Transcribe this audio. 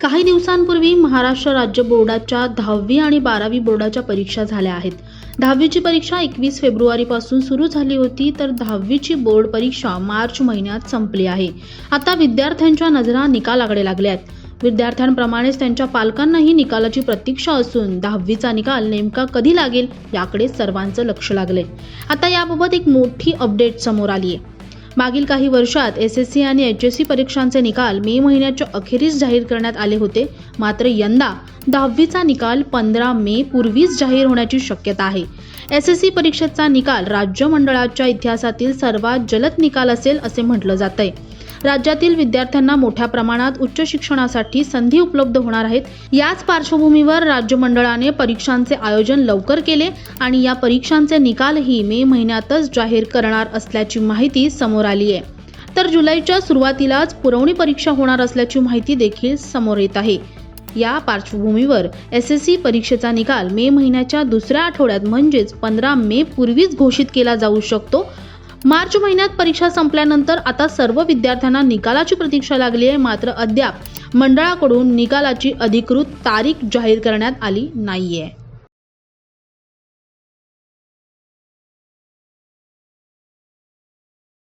काही दिवसांपूर्वी महाराष्ट्र राज्य बोर्डाच्या 10वी आणि 12वी बोर्डाच्या परीक्षा झाल्या आहेत। 10वीची परीक्षा 21 फेब्रुवारीपासून सुरू झाली होती, तर 10वीची बोर्ड परीक्षा मार्च महिन्यात संपली आहे। आता विद्यार्थ्यांच्या नजरा निकालाकडे लागल्या आहेत। विद्यार्थ्यांप्रमाणेच त्यांच्या पालकांनाही निकालाची प्रतीक्षा असून 10वीचा निकाल नेमका कधी लागेल याकडे सर्वांचं लक्ष लागले। आता याबाबत एक मोठी अपडेट समोर आली आहे। मागील काही वर्षात एसएससी आणि एचएससी परीक्षांचे निकाल मे महिन्याच्या अखेरीस जाहीर करण्यात आले होते, मात्र यंदा 10वीचा निकाल 15 मे पूर्वीच जाहीर होण्याची शक्यता आहे। एसएससी परीक्षेचा निकाल राज्य मंडळाच्या इतिहासातील सर्वात जलद निकाल असेल असे म्हटलं जातंय। राज्यातील विद्यार्थ्यांना मोठ्या प्रमाणात उच्च शिक्षणासाठी संधी उपलब्ध होणार आहेत। याच पार्श्वभूमीवर राज्य मंडळाने परीक्षांचे आयोजन लवकर केले आणि या परीक्षांचे निकालही मे महिन्यातच जाहीर करणार असल्याची माहिती समोर आली आहे। तर जुलैच्या सुरुवातीलाच पुरवणी परीक्षा होणार असल्याची माहिती देखील समोर येत आहे। या पार्श्वभूमीवर एसएससी परीक्षेचा निकाल मे महिन्याच्या दुसऱ्या आठवड्यात म्हणजेच 15 मे पूर्वीच घोषित केला जाऊ शकतो। मार्च महिन्यात परीक्षा संपल्यानंतर आता सर्व विद्यार्थ्यांना निकालाची प्रतीक्षा लागली आहे, मात्र अद्याप मंडळाकडून निकालाची अधिकृत तारीख जाहीर करण्यात आली नाहीये।